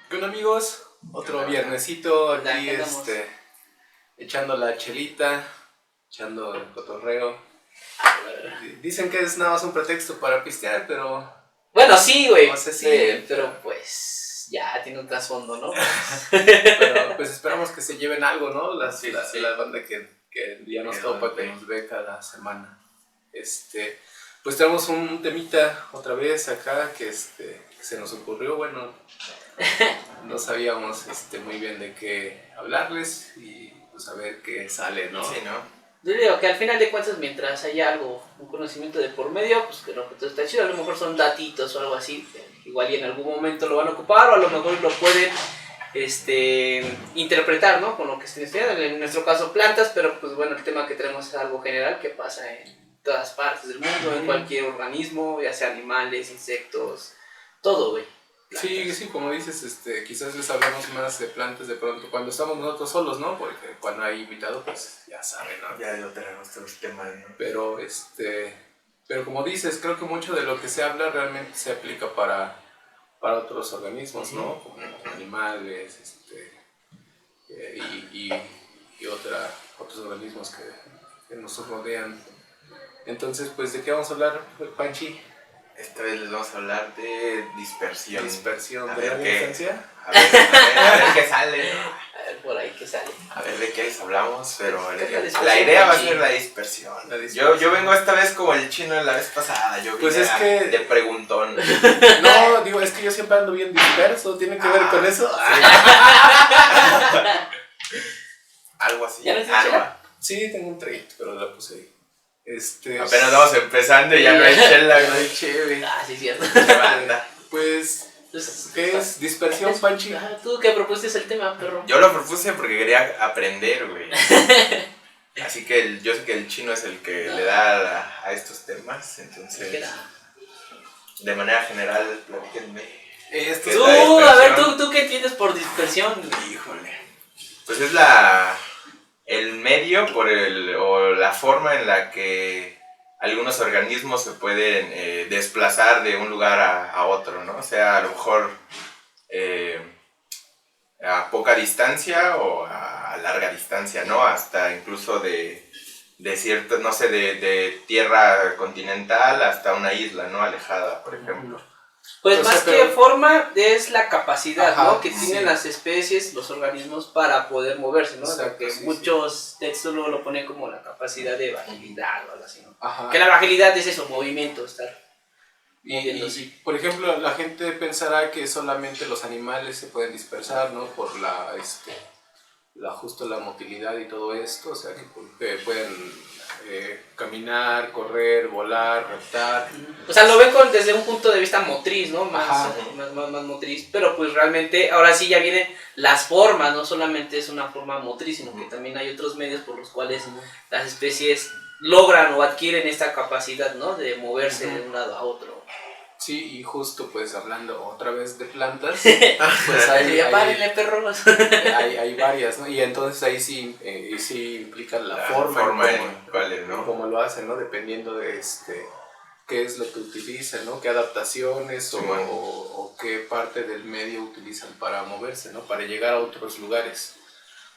Con amigos, otro viernesito aquí, andamos. echando la chelita, echando el cotorreo. Dicen que es nada más un pretexto para pistear, pero Bueno, sí, güey. no sé si, pero pues ya tiene un trasfondo, ¿no? pero pues esperamos que se lleven algo, ¿no? Sí. La banda que ya nos topa, que nos ve cada semana. Pues tenemos un temita otra vez acá que se nos ocurrió, bueno, no sabíamos muy bien de qué hablarles y pues a ver qué sale, ¿no? Sí, ¿no? Yo digo que al final de cuentas, mientras haya algo, un conocimiento de por medio, pues que lo que todo está chido, a lo mejor son datitos o algo así, que igual y en algún momento lo van a ocupar o a lo mejor lo pueden interpretar, ¿no? Con lo que estén estudiando, en nuestro caso plantas, pero pues bueno, el tema que tenemos es algo general que pasa en todas partes del mundo, en cualquier organismo, ya sea animales, insectos, todo, güey. Sí, como dices, quizás les hablamos más de plantas de pronto cuando estamos nosotros solos, ¿no? Porque cuando hay invitado, pues ya saben, ¿no? Ya lo tenemos todos los temas, ¿no? Pero como dices, creo que mucho de lo que se habla realmente se aplica para otros organismos, ¿no? Como animales, y otros organismos que nos rodean. Entonces, pues, ¿de qué vamos a hablar, Panchi? Esta vez les vamos a hablar de dispersión. Dispersión. A ¿De ver la qué- distancia? A ver qué sale, ¿no? A ver, por ahí que sale. A ver de qué les hablamos, pero ¿Qué es la la dispersión, idea va a Panchi? ser la dispersión. La dispersión. Yo vengo esta vez como el chino de la vez pasada. Yo Pues vine es que- de preguntón. No, digo, es que yo siempre ando bien disperso. ¿Tiene que ver con eso? Algo así. ¿Ya no tienes chela? Sí, tengo un traguito, pero la puse ahí. Apenas vamos empezando y ya no hay chela, No hay güey. chévere. Ah, sí, cierto. Qué banda. Pues, Entonces, ¿qué es dispersión, Panchi? Ajá, tú que propusiste el tema, perro. Yo lo propuse porque quería aprender, güey. Así que yo sé que el chino es el que le da a estos temas, entonces, ¿Qué era? de manera general, platíquenme. Esto ¿Qué Tú, es la a ver, dispersión? ¿tú qué entiendes por dispersión? Híjole. Pues es el medio o la forma en la que algunos organismos se pueden desplazar de un lugar a otro, ¿no? O sea, a lo mejor a poca distancia o a larga distancia, ¿no? Hasta incluso de cierto, no sé, de tierra continental hasta una isla, ¿no? Alejada, por ejemplo. Pues O sea, más que pero- forma es la capacidad, Ajá, ¿no? Que sí. tienen las especies, los organismos para poder moverse, ¿no? Exacto, Que sí, muchos textos luego lo ponen como la capacidad de agilidad o algo así, ¿no? Ajá. Que la agilidad es eso, movimiento, estar Y, moviéndose. por ejemplo, la gente pensará que solamente los animales se pueden dispersar, ¿no? Por justo la motilidad y todo esto, o sea, que pueden caminar, correr, volar, reptar. O sea, lo ven desde un punto de vista motriz, ¿no? Ajá. Más motriz, pero pues realmente ahora sí ya vienen las formas, no solamente es una forma motriz, sino que también hay otros medios por los cuales las especies logran o adquieren esta capacidad, ¿no? De moverse de un lado a otro. Sí, y justo pues hablando otra vez de plantas, Pues pues ya párenle, perros. hay varias, ¿no? Y entonces ahí sí implica la forma en cuál es, ¿no? como lo hacen, ¿no? Dependiendo de qué es lo que utilizan, ¿no? Qué adaptaciones Sí, bueno. o qué parte del medio utilizan para moverse, ¿no? Para llegar a otros lugares.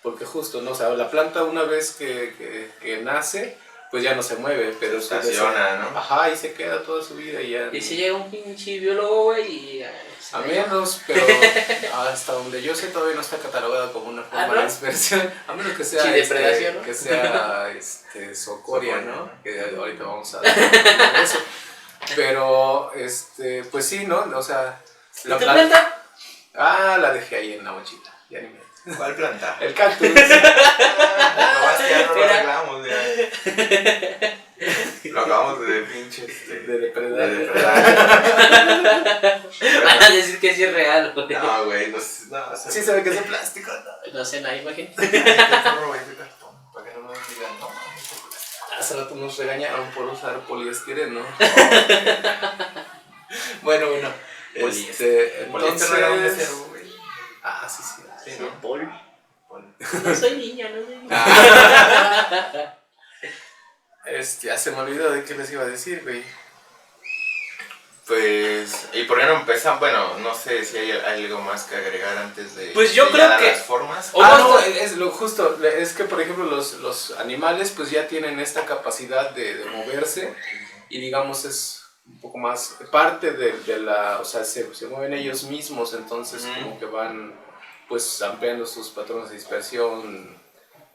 Porque justo, ¿no? O sea, la planta una vez que nace, pues ya no se mueve, pero Estaciona, ¿no? Ajá, y se queda toda su vida y ya. Y si llega un pinche biólogo, güey, y... A menos, pero hasta donde yo sé todavía no está catalogada como una forma ¿no? de dispersión, a menos que sea Sí, depredación, ¿no? que sea socoria, ¿no? Que ahorita vamos a hablar de eso. Pero pues sí, ¿no? O sea, ¿Y tu planta? la dejé ahí en la mochila, ya ni me... ¿Cuál planta? El cactus. No, es que ya no lo arreglamos, ya. Lo acabamos de pinche De depredar. de depredar. Van a decir que sí es real, güey. No, güey, no, Sí se ve que es de plástico, ¿no? No sé, la imagen. Para que no me digan, no mames. Hace rato nos regañaron por usar poliestireno, ¿no? Bueno. Poliéster Entonces... era un mesero, güey. Sí. Sí, Sí, ¿no? Paul. No soy niña, no soy niña. Ya se me olvidó de qué les iba a decir, güey. Pues, ¿y por qué no empezamos? Bueno, no sé si hay algo más que agregar antes de, Pues yo de creo ya que- las formas. No, es lo justo, es que por ejemplo los animales pues ya tienen esta capacidad de moverse y digamos es un poco más parte de la, o sea, se mueven ellos mismos, entonces como que van pues ampliando sus patrones de dispersión,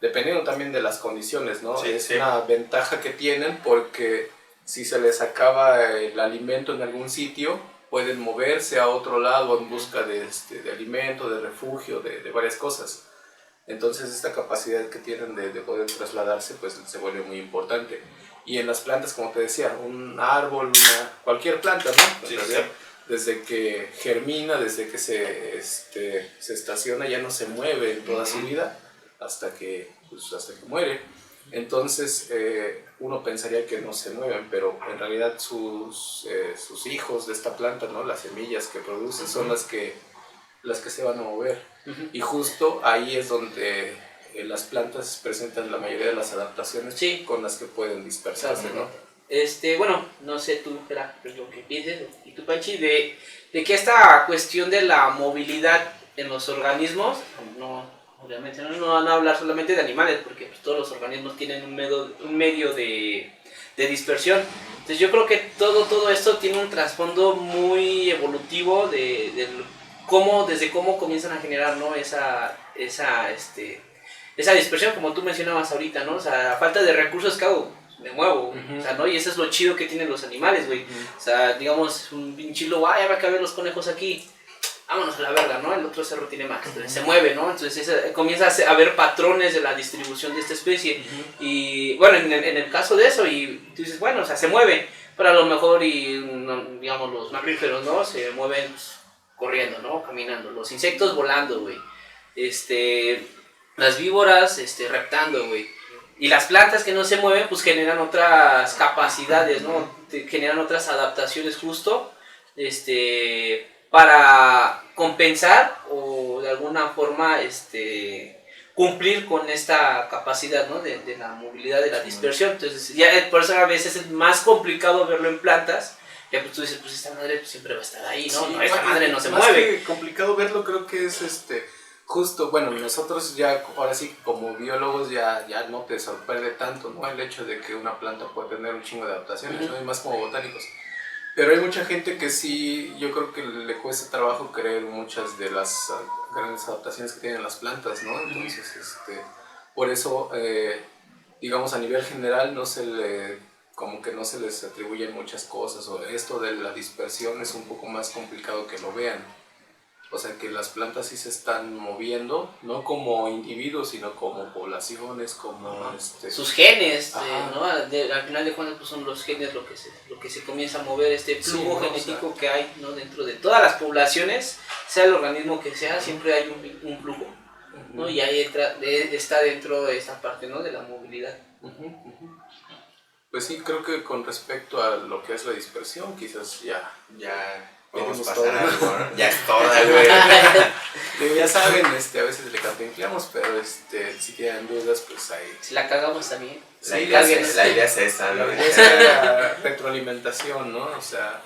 dependiendo también de las condiciones, ¿no? Sí, es sí. una ventaja que tienen porque si se les acaba el alimento en algún sitio, pueden moverse a otro lado en busca de alimento, de refugio, de varias cosas. Entonces esta capacidad que tienen de poder trasladarse pues se vuelve muy importante. Y en las plantas, como te decía, un árbol, cualquier planta, ¿no? Sí, En realidad, desde que germina, desde que se estaciona, ya no se mueve en toda su vida hasta que muere. Entonces uno pensaría que no se mueven, pero en realidad sus hijos de esta planta, ¿no? Las semillas que produce son las que se van a mover. Y justo ahí es donde las plantas presentan la mayoría de las adaptaciones con las que pueden dispersarse, ¿no? Bueno, no sé tú, espera, pues lo que pienses, y tú, Panchi, de que esta cuestión de la movilidad en los organismos, no, obviamente no van a hablar solamente de animales, porque pues, todos los organismos tienen un medio de dispersión. Entonces yo creo que todo esto tiene un trasfondo muy evolutivo desde cómo comienzan a generar, ¿no? esa dispersión, como tú mencionabas ahorita, ¿no? O sea, a falta de recursos, me muevo, o sea, ¿no? Y eso es lo chido que tienen los animales, güey. O sea, digamos, un pinche lobo, ya va a caber los conejos aquí, vámonos a la verga, ¿no? El otro cerro tiene más, entonces se mueve, ¿no? Entonces comienza a haber patrones de la distribución de esta especie. Y bueno, en el caso de eso, y tú dices, bueno, o sea, se mueve, pero a lo mejor, digamos, los mamíferos, ¿no? Se mueven pues, corriendo, ¿no? Caminando, los insectos volando, güey. Las víboras, reptando, güey. Y las plantas que no se mueven, pues generan otras capacidades, ¿no? Generan otras adaptaciones justo, para compensar o de alguna forma, cumplir con esta capacidad, ¿no? De la movilidad, de la dispersión. Entonces, ya por eso a veces es más complicado verlo en plantas. Ya pues tú dices, pues esta madre pues, siempre va a estar ahí, ¿no? Sí, No, esta madre no se más mueve. Que complicado verlo, creo que es justo, bueno, nosotros ya, ahora sí, como biólogos ya no te sorprende tanto, ¿no? El hecho de que una planta puede tener un chingo de adaptaciones, ¿no? Y más como botánicos. Pero hay mucha gente que sí, yo creo que le cuesta trabajo creer muchas de las grandes adaptaciones que tienen las plantas, ¿no? Entonces, por eso, digamos, a nivel general como que no se les atribuyen muchas cosas, o esto de la dispersión es un poco más complicado que lo vean. O sea, que las plantas sí se están moviendo, no como individuos, sino como poblaciones, como sus genes, Ajá. ¿no? Al final de cuentas pues son los genes lo que se comienza a mover, este flujo genético que hay, ¿no? Dentro de todas las poblaciones, sea el organismo que sea, siempre hay un flujo, ¿no? Y ahí está dentro de esta parte, ¿no? De la movilidad. Pues sí, creo que con respecto a lo que es la dispersión, quizás ya podemos tenemos pasar todo. algo, ¿no? Ya es toda, güey. Digo, ya saben, a veces le cantinflamos, pero si tienen dudas, pues ahí. Si la cagamos también. La idea es esa, ¿no? La idea es la retroalimentación, ¿no? O sea,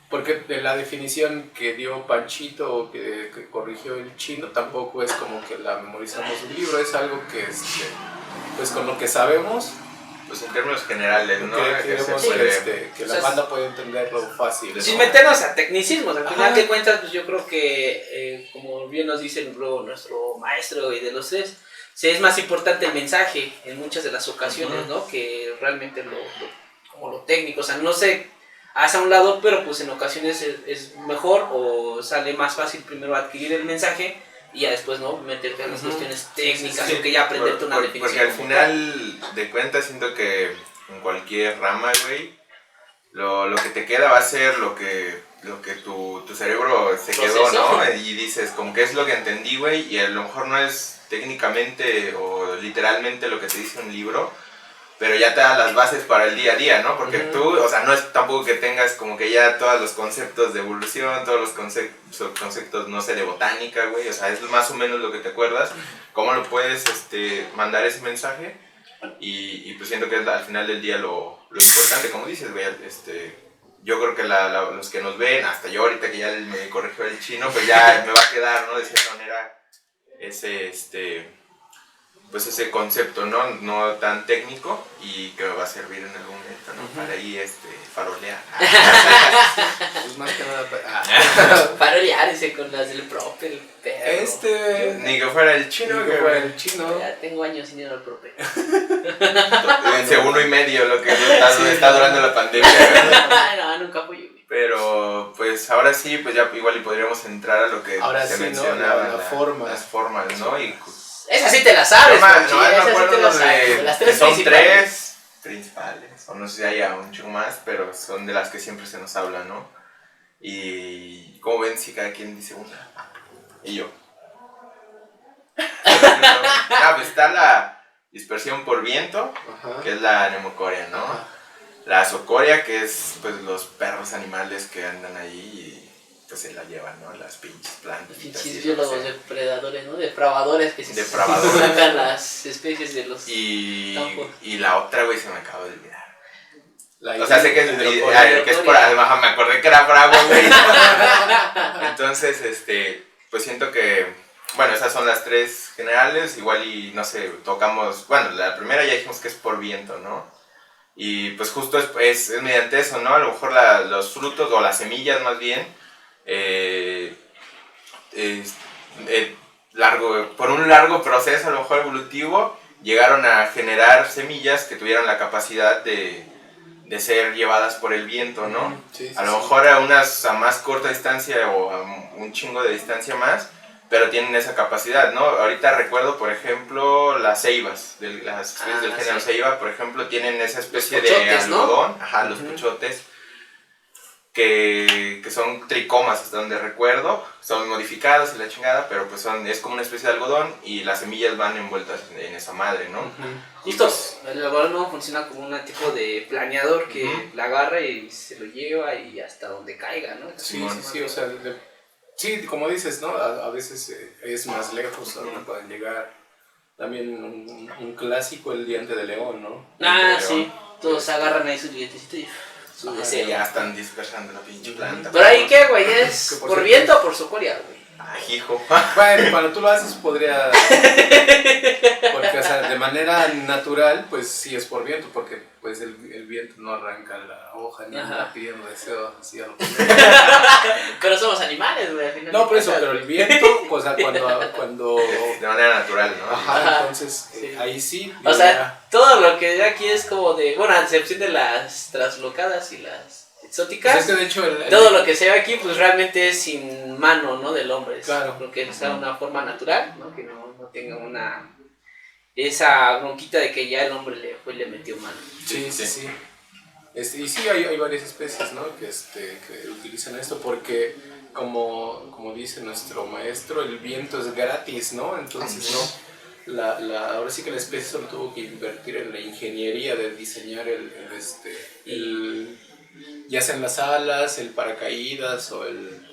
porque de la definición que dio Panchito o que corrigió el chino tampoco es como que la memorizamos de un libro, es algo que pues con lo que sabemos, Pues en términos generales, ¿no? queremos que la banda pueda entenderlo fácil. Sin ¿no? meternos a tecnicismos, al final Ajá. de cuentas, pues yo creo que, como bien nos dice luego nuestro maestro y de los tres, sí, es más importante el mensaje en muchas de las ocasiones, ¿no? Que realmente como lo técnico, o sea, no se hace a un lado, pero pues en ocasiones es mejor o sale más fácil primero adquirir el mensaje y ya después, ¿no? Meterte en las cuestiones técnicas o que ya aprenderte una definición. Porque al final de cuentas siento que en cualquier rama, güey, lo que te queda va a ser lo que tu cerebro se quedó, ¿no? Y dices, como que es lo que entendí, güey, y a lo mejor no es técnicamente o literalmente lo que te dice un libro, pero ya te da las bases para el día a día, ¿no? Porque tú, o sea, no es tampoco que tengas como que ya todos los conceptos de evolución, todos los conceptos, no sé, de botánica, güey, o sea, es más o menos lo que te acuerdas, cómo lo puedes mandar ese mensaje, y pues siento que es al final del día lo importante, como dices, güey, yo creo que los que nos ven, hasta yo ahorita que ya me corrigió el chino, pues ya me va a quedar, ¿no? De cierta manera pues ese concepto, ¿no? No tan técnico y que me va a servir en algún momento, ¿no? Para ahí farolear. Pues más que nada Farolear ese con las del profe, el perro. Ni que fuera el chino, ni que fuera el chino. Ya tengo años sin ir al profe. Ese 1.5, lo que está durando la pandemia. No, nunca fui. Pero pues ahora sí, pues ya igual y podríamos entrar a lo que ahora se sí, mencionaba, ¿no? las formas, ¿no? Y esa sí te la sabes, Ponchi, me esa sí acuerdo te la sabes. Las tres son principales. tres principales, o no sé si haya un chico más, pero son de las que siempre se nos habla, ¿no? Y como ven, si cada quien dice una, y yo. Pues está la dispersión por viento, Ajá. que es la neumocoria, ¿no? Ajá. La socoria, que es pues los perros animales que andan ahí y pues se la llevan, ¿no? Las pinches plantas. Pinches biólogos depredadores, ¿no? Depravadores que se sacan las especies de los campos. Y la otra, güey, se me acaba de olvidar. O sea, sé que es por agua, me acordé que era por agua, güey. Entonces, pues siento que, bueno, esas son las tres generales, igual y, no sé, tocamos, bueno, la primera ya dijimos que es por viento, ¿no? Y pues justo es mediante eso, ¿no? A lo mejor los frutos o las semillas más bien, por un largo proceso a lo mejor evolutivo, llegaron a generar semillas que tuvieran la capacidad de ser llevadas por el viento, ¿no? Sí, a lo mejor a más corta distancia o a un chingo de distancia más, pero tienen esa capacidad, ¿no? Ahorita recuerdo, por ejemplo, las ceibas, las especies del género ceiba, por ejemplo, tienen esa especie de algodón, ¿no? Los puchotes, que son tricomas, hasta donde recuerdo, son modificados y la chingada, pero pues es como una especie de algodón y las semillas van envueltas en esa madre, ¿no? Justo, el algodón no funciona como un tipo de planeador que la agarra y se lo lleva y hasta donde caiga, ¿no? Sí, o sea, sí, como dices, ¿no? A veces es más lejos, ¿no? Pueden llegar. También un clásico, el diente de león, ¿no? Sí, todos agarran ahí su dientecito y su deseo. Ya están dispersando la pinche planta. ¿Pero ahí qué, güey? ¿Es por viento o por socoria, güey? Ay, hijo. Bueno, cuando tú lo haces podría... Porque, o sea, de manera natural, pues sí es por viento, porque pues el viento no arranca la hoja ni anda pidiendo deseo así a lo que... Pero somos animales, güey, al final. No, por eso, pero el viento, o sea, cuando... De manera natural, ¿no? Ajá, entonces ahí sí... O sea, todo lo que de aquí es como de... Bueno, a excepción de las traslocadas y las exóticas, pues es que de hecho todo lo que se ve aquí pues realmente es sin mano, ¿no? Del hombre. Claro. Porque sea una forma natural, ¿no? Que no tenga esa bronquita de que ya el hombre le metió mano. Sí. Y sí hay varias especies, ¿no? Que utilizan esto porque como dice nuestro maestro, el viento es gratis, ¿no? Entonces ahora sí que la especie solo tuvo que invertir en la ingeniería de diseñar ya sean las alas, el paracaídas o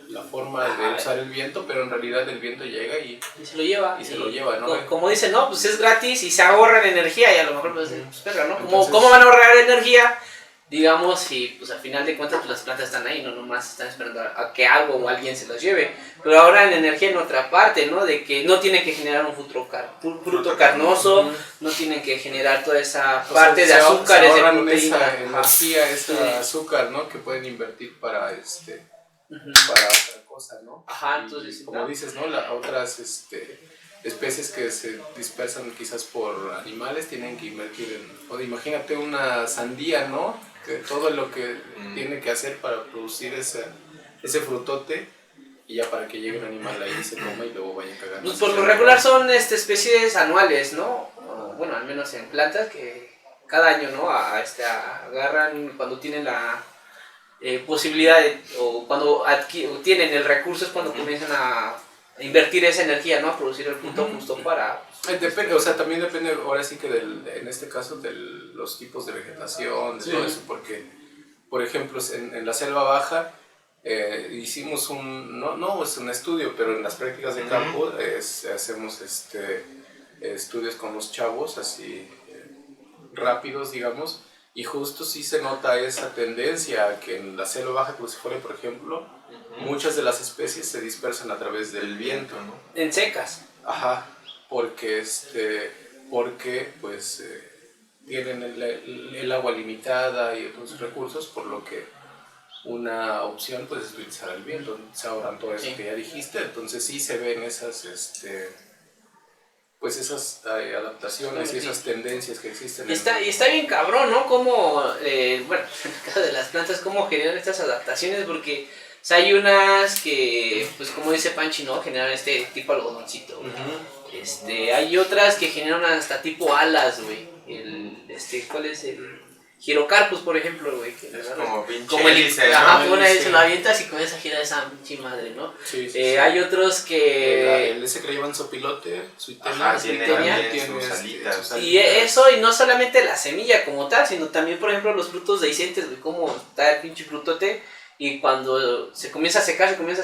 la forma de usar el viento, pero en realidad el viento llega y se lo lleva. Se lo lleva, ¿no? Como dicen, no, pues es gratis y se ahorran energía y a lo mejor pues perra, ¿no? ¿Cómo van a ahorrar energía? Digamos, si pues al final de cuentas pues, las plantas están ahí, no nomás están esperando a que algo o alguien se las lleve. Pero ahorran energía en otra parte, ¿no? De que no tienen que generar un fruto carnoso, no tienen que generar toda esa parte de azúcares, de proteína. Esa energía, ese azúcar, ¿no? Que pueden invertir para para otra cosa, ¿no? Entonces... Como dices, ¿no? Otras especies que se dispersan quizás por animales tienen que invertir imagínate una sandía, ¿no? Que todo lo que tiene que hacer para producir ese frutote y ya para que llegue un animal ahí se coma y luego vaya cagando. Pues por lo regular son especies anuales, ¿no? Bueno, al menos en plantas que cada año, ¿no? Agarran cuando tienen la posibilidad o cuando tienen el recurso es cuando comienzan a invertir esa energía, ¿no? A producir el fruto justo para... Depende, o sea, también depende ahora sí que en este caso de los tipos de vegetación, de todo eso, porque, por ejemplo, en la selva baja hicimos no es un estudio, pero en las prácticas de campo hacemos estudios con los chavos, así rápidos, digamos, Y justo sí se nota esa tendencia a que en la selva baja caducifolia, por ejemplo, muchas de las especies se dispersan a través del viento, ¿no? En secas. Ajá, porque, porque pues tienen el agua limitada y otros recursos, por lo que una opción pues es utilizar el viento, se ahorran todo eso que ya dijiste, entonces sí se ven esas pues esas adaptaciones y esas tendencias que existen. Y está bien cabrón, ¿no? Como, bueno, en el caso de las plantas, cómo generan estas adaptaciones, porque o sea, hay unas que, pues como dice Panchi, ¿no? Generan este tipo algodoncito, güey. Hay otras que generan hasta tipo alas, güey. ¿Cuál es el...? Girocarpus, por ejemplo, güey. Que es como pinche como el hélice, ¿no? ajá, una vez se lo avientas y comienza a girar esa pinche madre, ¿no? Sí, hay otros que... El ese que le llaman sopilote, Ajá, tiene sus alitas. Y eso, y no solamente la semilla como tal, sino también, por ejemplo, los frutos dehiscentes, güey, como está el pinche frutote, y cuando se comienza a secar, se comienza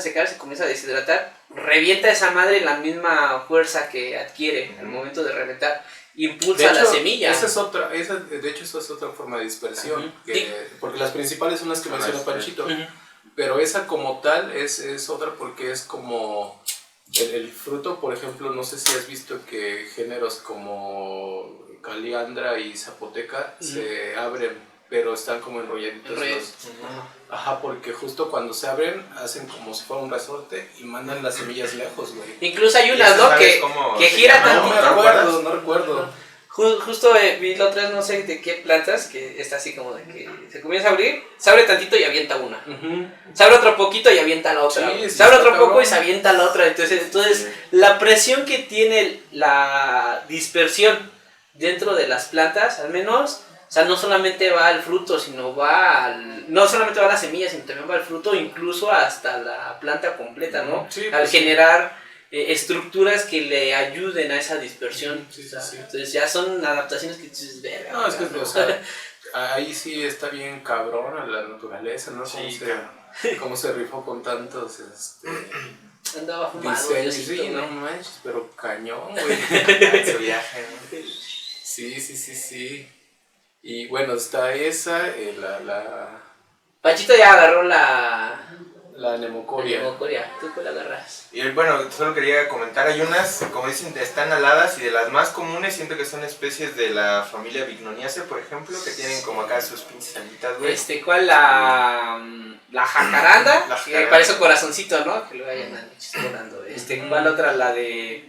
a deshidratar, revienta esa madre la misma fuerza que adquiere al momento de reventar. Impulsa la semilla. De hecho, esa es otra forma de dispersión. Porque las principales son las que menciona Panchito. Pero esa como tal es otra porque es como el fruto, por ejemplo, no sé si has visto que géneros como caliandra y zapoteca se abren, pero están como enrolladitos. Ajá, porque justo cuando se abren hacen como si fuera un resorte y mandan las semillas lejos, güey. Incluso hay unas, ¿no? Que gira tanto. No recuerdo. Justo vi la otra vez, no sé de qué plantas, que está así como de que se comienza a abrir, se abre tantito y avienta una. Se abre otro poquito y avienta la otra. Se abre otro poco y se avienta la otra. Entonces la presión que tiene la dispersión dentro de las plantas, al menos... O sea, no solamente va al fruto, sino no solamente va a la semilla, sino también va al fruto, incluso hasta la planta completa, ¿no? Sí, al generar estructuras que le ayuden a esa dispersión. Sí. Entonces ya son adaptaciones que dices, verga. No, es que, o sea, ahí sí está bien cabrón a la naturaleza, ¿no? Cómo se rifó con tantos, andaba fumado, sí, no manches, pero cañón, güey. Su viaje, ¿no? Sí. Y bueno, está esa, Panchito ya agarró la nemocoria. ¿Tú cuál agarras? Y bueno, solo quería comentar, hay unas, como dicen, están aladas y de las más comunes siento que son especies de la familia Bignoniaceae, por ejemplo, que tienen como acá sus pinches alitas, güey. ¿Cuál? La jacaranda, que parece corazoncito, ¿no? Que lo vayan a volando. ¿Cuál otra? La de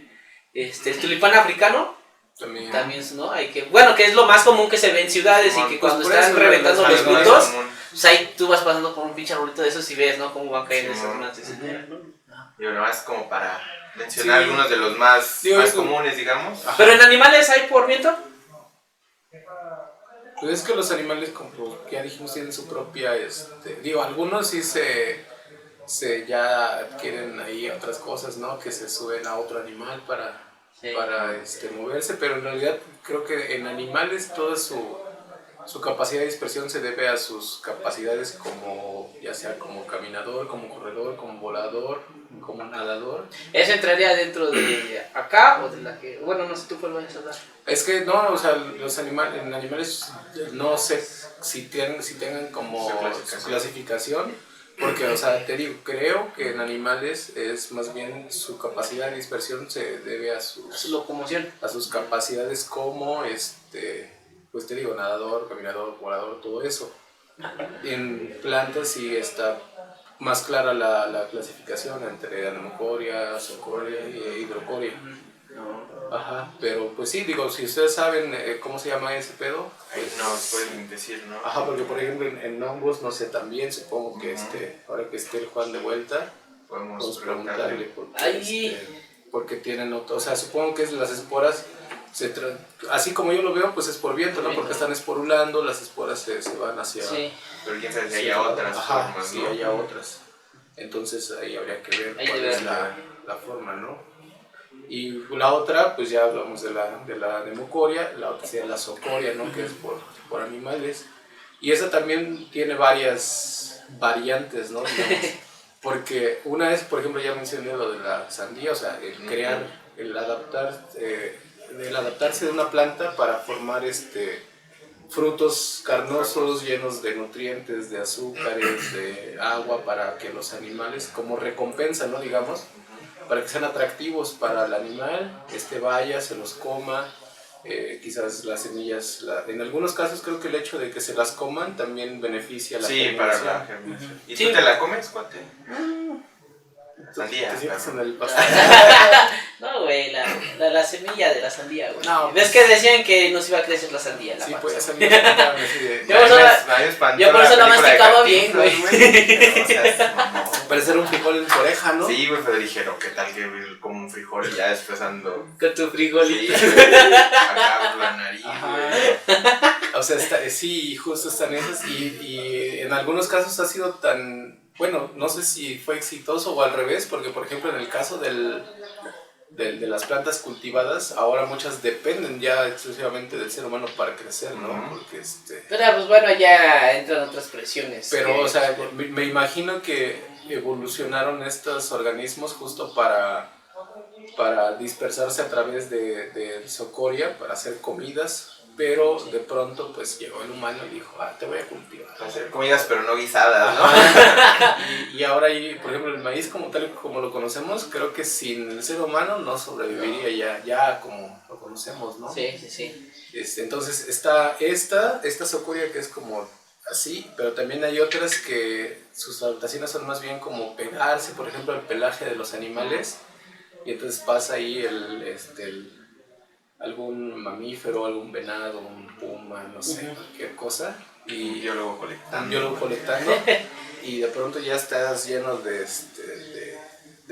el tulipán africano. También, ¿no? que es lo más común que se ve en ciudades y que cuando están reventando los frutos, pues ahí tú vas pasando por un pinche arbolito de esos y ves, ¿no? Cómo van cayendo esas matas. Yo nomás como para mencionar algunos de los más comunes, digamos. Ajá. ¿Pero en animales hay por viento? Pues es que los animales, como ya dijimos, tienen su propia, algunos sí se ya adquieren ahí otras cosas, ¿no? Que se suben a otro animal para moverse, pero en realidad creo que en animales toda su capacidad de dispersión se debe a sus capacidades como, ya sea como caminador, como corredor, como volador, como nadador. ¿Eso entraría dentro de acá o de la que, bueno, no sé tú cuál vas a hablar? Es que no, o sea, en animales no sé si tengan como su clasificación. Porque, o sea, te digo, creo que en animales es más bien su capacidad de dispersión se debe a su locomoción, a sus capacidades como, pues te digo, nadador, caminador, volador, todo eso. En plantas sí está más clara la clasificación entre anemocoria, zoocoria y hidrocoria. Ajá, pero pues sí, digo, si ustedes saben cómo se llama ese pedo, pues no pueden decir, ¿no? Ajá, porque por ejemplo en hongos, no sé, también supongo que ahora que esté el Juan de vuelta, podemos preguntarle porque tienen otro, o sea, supongo que las esporas, así como yo lo veo, pues es por viento, ¿no? Porque están esporulando, las esporas se van hacia... Sí. Pero quién sabe si haya otras formas, ¿no? Sí, haya otras. Entonces ahí habría que ver cuál es la forma, ¿no? Y la otra, pues ya hablamos de la nemocoria, la otra sería la zoocoria, ¿no? Que es por animales. Y esa también tiene varias variantes, ¿no? Digamos, porque una es, por ejemplo, ya mencioné lo de la sandía, o sea, el adaptarse de una planta para formar frutos carnosos llenos de nutrientes, de azúcares, de agua para que los animales, como recompensa, ¿no? Digamos, para que sean atractivos para el animal, vaya, se los coma, quizás las semillas, en algunos casos creo que el hecho de que se las coman también beneficia la Sí, para germinación. la germinación. ¿Y tú te la comes, cuate? Sandía. ¿Te sientes en el pasto? No, güey, la semilla de la sandía, güey. No, ¿Ves que decían que nos iba a crecer la sandía? La Sí, panza? pues sandía. Así de, Yo por eso la masticaba bien, güey. parecer un frijol en su oreja, ¿no? Sí, güey, pero dijeron, ¿qué tal que como un frijol y ya después ando... Con tu frijolito. Sí, acá por la nariz, güey. O sea, sí, justo están esas y en algunos casos ha sido tan, bueno, no sé si fue exitoso o al revés, porque por ejemplo en el caso de las plantas cultivadas, ahora muchas dependen ya exclusivamente del ser humano para crecer, ¿no? Porque Pero pues bueno, ya entran otras presiones. Pero, o sea, me imagino que evolucionaron estos organismos justo para dispersarse a través de socoria, para hacer comidas, pero de pronto pues llegó el humano y dijo, te voy a cultivar. Hacer comidas pero no guisadas, ¿no? Y ahora, por ejemplo, el maíz como tal como lo conocemos, creo que sin el ser humano no sobreviviría ya como lo conocemos, ¿no? Sí, sí, sí. Entonces está esta socoria que es como así, pero también hay otras que sus adaptaciones son más bien como pegarse, por ejemplo, al pelaje de los animales, y entonces pasa ahí algún mamífero, algún venado, un puma, no sé, cualquier cosa, y Un biólogo colectando, y de pronto ya estás lleno de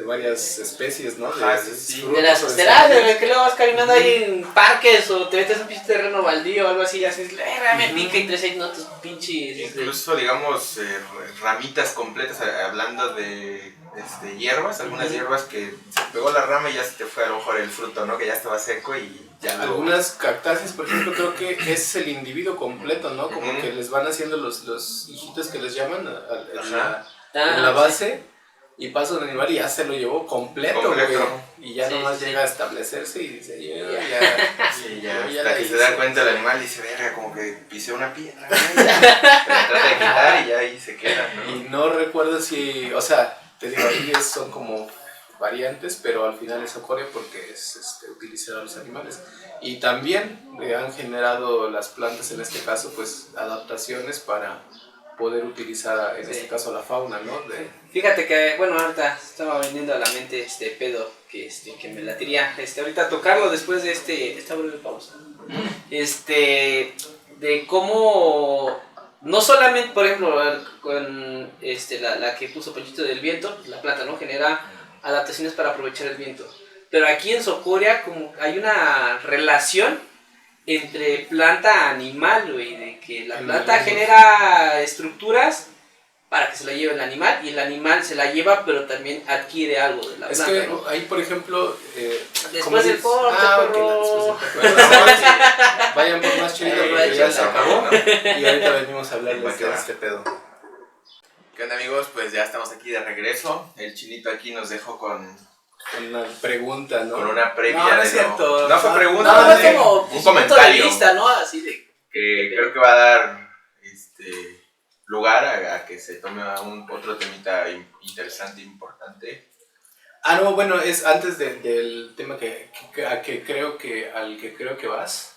varias especies, ¿no? Sí. De las costeradas, que luego vas caminando ahí en parques o te metes en un pinche terreno baldío o algo así y haces, me pica y 3 notas pinches. Incluso, digamos, ramitas completas, hablando de hierbas, algunas hierbas que se pegó la rama y ya se te fue a lo mejor el fruto, ¿no? Que ya estaba seco y ya Algunas cactáceas, por ejemplo, creo que es el individuo completo, ¿no? Como que les van haciendo los hijitos que les llaman en la base, y pasa un animal y ya se lo llevó completo. Güey. Y ya nomás llega a establecerse y dice, ya hasta que se da cuenta el animal y dice, verga, como que pisé una piedra. Pero trata de quitar y ya ahí se queda, ¿no? Y no recuerdo si, o sea, te digo, ahí son como variantes, pero al final es socoria porque es utilizar a los animales. Y también han generado las plantas, en este caso, pues adaptaciones para poder utilizar, en este caso, la fauna, ¿no? Fíjate que, bueno, ahorita estaba viniendo a la mente este pedo que me latiría, ahorita tocarlo después de esta breve pausa. De cómo, no solamente, por ejemplo, con la que puso Panchito del viento, la planta, ¿no? Genera adaptaciones para aprovechar el viento. Pero aquí en Socoria como hay una relación entre planta-animal, güey, de que la planta genera estructuras para que se la lleve el animal y el animal se la lleva pero también adquiere algo de la planta, que ¿no? ahí, por ejemplo, después del corte, vayan por más chilito porque ya se acabó y ahorita venimos a hablarles de este pedo. ¿Qué onda, amigos? Pues ya estamos aquí de regreso. El chinito aquí nos dejó con una pregunta, ¿no? Con una previa. No, no es cierto. No fue pregunta, no, es como un comentario. De vista, ¿no? Así de que creo que va a dar lugar a que se tome otro temita interesante e importante. No, bueno, es antes del tema al que creo que vas.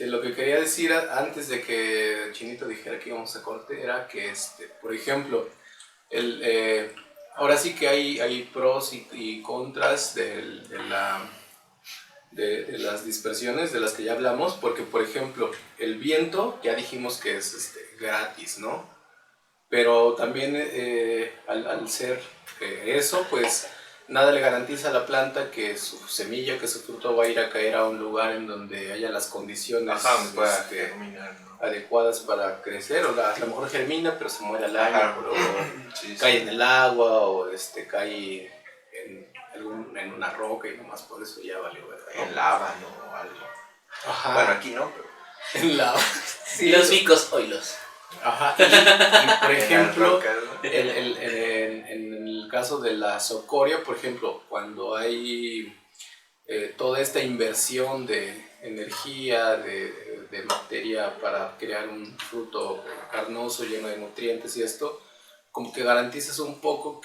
Lo que quería decir antes de que Chinito dijera que íbamos a corte era que, por ejemplo, ahora sí que hay pros y contras de las dispersiones de las que ya hablamos, porque por ejemplo el viento ya dijimos que es gratis, ¿no? Pero también al ser eso, pues nada le garantiza a la planta que su semilla, que su fruto va a ir a caer a un lugar en donde haya las condiciones germinar, ¿no? adecuadas para crecer, o a lo mejor germina pero se muere al año, o sí. Cae en el agua, o cae en una roca y nomás por eso ya valió, ¿verdad? En lava, ¿no? O algo. Ajá. Bueno, aquí no, pero... En lava. Sí, los picos, oílos. Ajá. Y por ejemplo, en el caso de la socoria, por ejemplo, cuando hay toda esta inversión de energía, de de materia para crear un fruto carnoso lleno de nutrientes y esto, como que garantizas un poco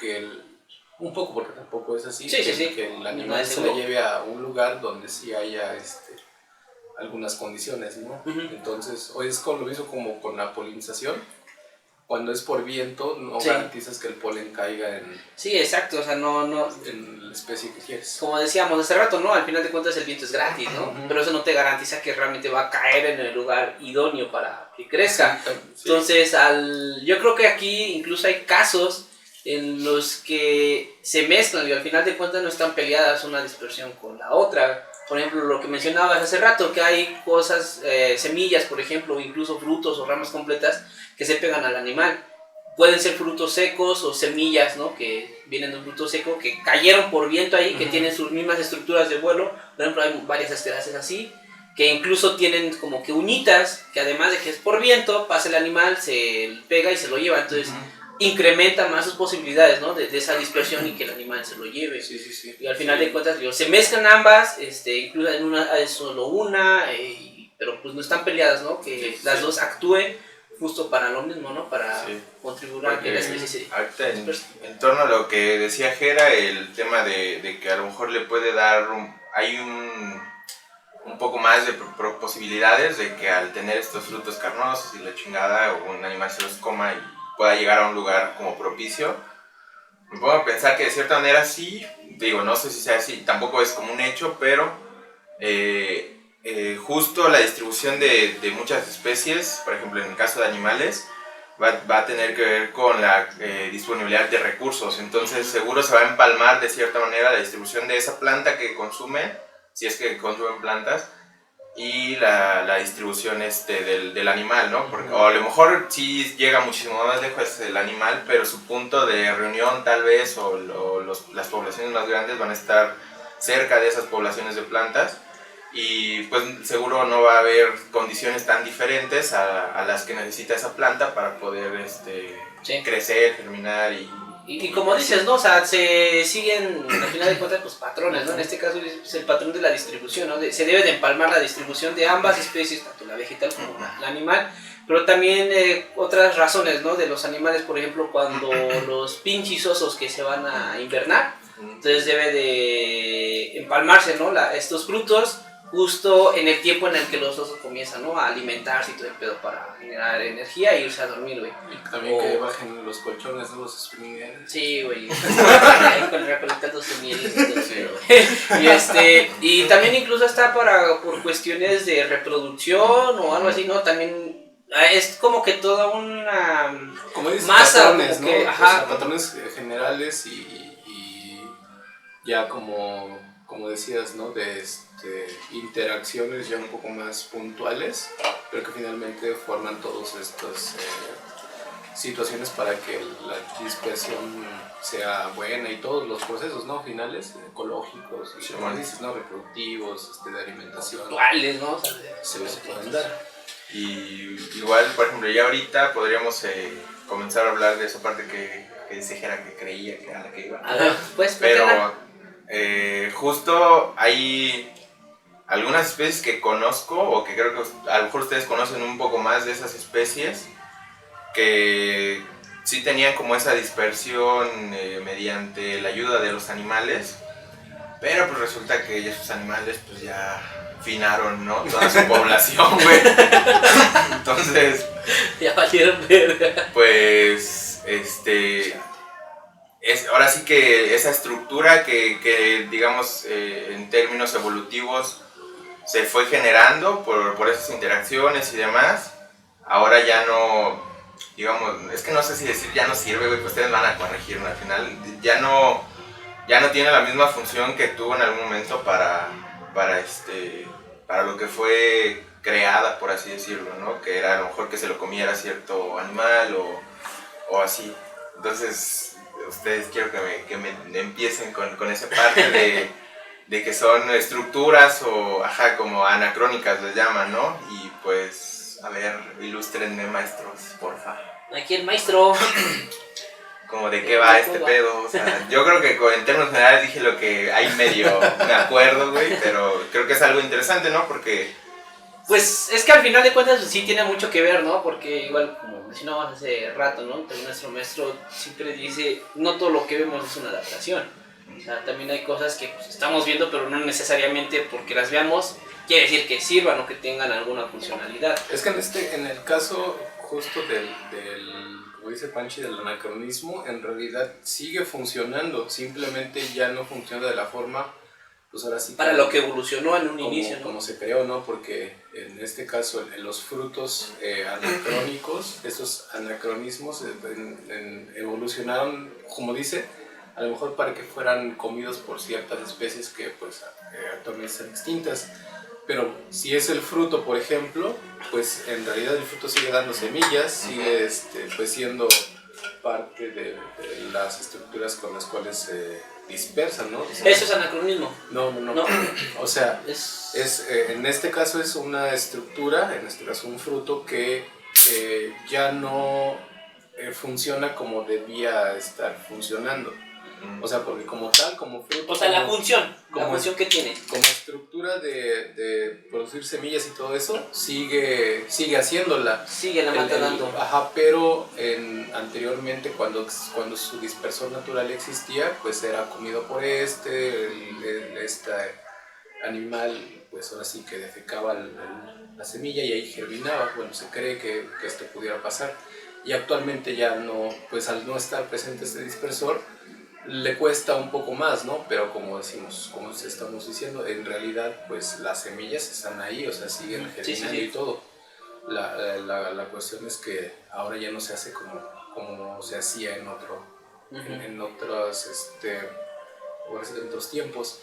un poco porque tampoco es así, Sí, que el animal se le lleve a un lugar donde sí haya algunas condiciones, ¿no? Entonces, hoy es con lo mismo como con la polinización. Cuando es por viento, no garantizas que el polen caiga Sí, exacto, o sea, no... en la especie que quieres. Como decíamos hace rato, ¿no? Al final de cuentas el viento es gratis, ¿no? Pero eso no te garantiza que realmente va a caer en el lugar idóneo para que crezca. Sí. Entonces, yo creo que aquí incluso hay casos en los que se mezclan y al final de cuentas no están peleadas una dispersión con la otra. Por ejemplo, lo que mencionabas hace rato, que hay cosas, semillas, por ejemplo, o incluso frutos o ramas completas que se pegan al animal. Pueden ser frutos secos o semillas, ¿no? Que vienen de un fruto seco, que cayeron por viento ahí, que tienen sus mismas estructuras de vuelo. Por ejemplo, hay varias asteráceas así, que incluso tienen como que uñitas, que además de que es por viento, pasa el animal, se pega y se lo lleva. Entonces, incrementa más sus posibilidades, ¿no? De esa dispersión y que el animal se lo lleve. Sí. Y al final de cuentas, se mezclan ambas, incluso en una es solo una, pero pues no están peleadas, ¿no? Que las dos actúen justo para lo mismo, ¿no? Para contribuir a que la especie se... Ahorita en torno a lo que decía Jera, el tema de que a lo mejor le puede dar hay un poco más de posibilidades de que al tener estos frutos carnosos y la chingada, o un animal se los coma y pueda llegar a un lugar como propicio. Me pongo a pensar que de cierta manera sí, digo, no sé si sea así, tampoco es como un hecho, pero justo la distribución de muchas especies, por ejemplo en el caso de animales, va a tener que ver con la disponibilidad de recursos. Entonces seguro se va a empalmar de cierta manera la distribución de esa planta que consume, si es que consumen plantas, y la distribución del animal, ¿no? Porque, o a lo mejor sí llega muchísimo más lejos el animal, pero su punto de reunión tal vez, o las poblaciones más grandes van a estar cerca de esas poblaciones de plantas, y pues seguro no va a haber condiciones tan diferentes a las que necesita esa planta para poder crecer, germinar y como dices, ¿no? O sea, se siguen, al final de cuentas, pues patrones, ¿no? En este caso es el patrón de la distribución, ¿no? Se debe de empalmar la distribución de ambas especies, tanto la vegetal como la animal, pero también otras razones, ¿no? De los animales, por ejemplo, cuando los pinches osos que se van a invernar, entonces debe de empalmarse, ¿no? Estos frutos justo en el tiempo en el que los osos comienzan, ¿no? A alimentarse y todo el pedo para generar energía e irse a dormir, güey. Y también que bajen los colchones, ¿no? Los springers. Sí, güey. Recolectando semillas y todo eso, güey. Y también incluso está por cuestiones de reproducción o algo así, ¿no? También es como que toda una como dices, masa, patrones, como que, ¿no? ajá, o sea, patrones generales y ya como decías, ¿no? De interacciones ya un poco más puntuales, pero que finalmente forman todas estas situaciones para que la dispersión sea buena y todos los procesos, ¿no? Finales ecológicos, y como dices, ¿no? Reproductivos, de alimentación, actuales, ¿no? O sea, se pueden dar. Y igual, por ejemplo, ya ahorita podríamos comenzar a hablar de esa parte que dice Jera que creía que era la que iba. A ver, pues, pero justo hay algunas especies que conozco, o que creo que a lo mejor ustedes conocen un poco más de esas especies, que sí tenían como esa dispersión mediante la ayuda de los animales, pero pues resulta que ya esos animales pues ya finaron, ¿no? Toda su población, güey. Entonces, ya valieron verga. Pues, ahora sí que esa estructura que digamos, en términos evolutivos, se fue generando por esas interacciones y demás, ahora ya no, digamos, es que no sé si decir ya no sirve, güey, pues ustedes van a corregirme al final, ya no tiene la misma función que tuvo en algún momento para lo que fue creada, por así decirlo, ¿no? Que era a lo mejor que se lo comiera cierto animal o así. Entonces, ustedes quiero que me empiecen con esa parte de que son estructuras o, como anacrónicas les llaman, ¿no? Y pues, a ver, ilústrenme, maestros, porfa. Aquí el maestro. Como de qué va este pedo, o sea, yo creo que en términos generales dije lo que hay medio me acuerdo, güey, pero creo que es algo interesante, ¿no? Porque Pues es que al final de cuentas sí tiene mucho que ver, ¿no? Porque igual, como mencionábamos hace rato, ¿no? También nuestro maestro siempre dice, no todo lo que vemos es una adaptación. O sea, también hay cosas que pues, estamos viendo, pero no necesariamente porque las veamos quiere decir que sirvan o que tengan alguna funcionalidad. Es que en el caso justo como dice Panchi, del anacronismo, en realidad sigue funcionando, simplemente ya no funciona de la forma, pues ahora sí. Para lo que evolucionó en un inicio, ¿no? Como se creó, ¿no? Porque en este caso, en los frutos anacrónicos, esos anacronismos evolucionaron, como dice, a lo mejor para que fueran comidos por ciertas especies que pues actualmente están extintas. Pero si es el fruto, por ejemplo, pues en realidad el fruto sigue dando semillas, sigue pues siendo parte de las estructuras con las cuales se dispersan, ¿no? O sea, eso es anacronismo. No. O sea, en este caso es una estructura, en este caso un fruto que ya no funciona como debía estar funcionando. O sea, porque como tal, como fruto... O sea, la función que tiene. Como estructura de producir semillas y todo eso, sigue haciéndola. Sigue la mantenando. Ajá, pero anteriormente, cuando su dispersor natural existía, pues era comido por este animal, pues ahora sí que defecaba la semilla y ahí germinaba. Bueno, se cree que esto pudiera pasar. Y actualmente ya no, pues al no estar presente este dispersor, le cuesta un poco más, ¿no? Pero como decimos, como estamos diciendo, en realidad pues las semillas están ahí, o sea, siguen germinando y todo. La cuestión es que ahora ya no se hace como se hacía en otros tiempos.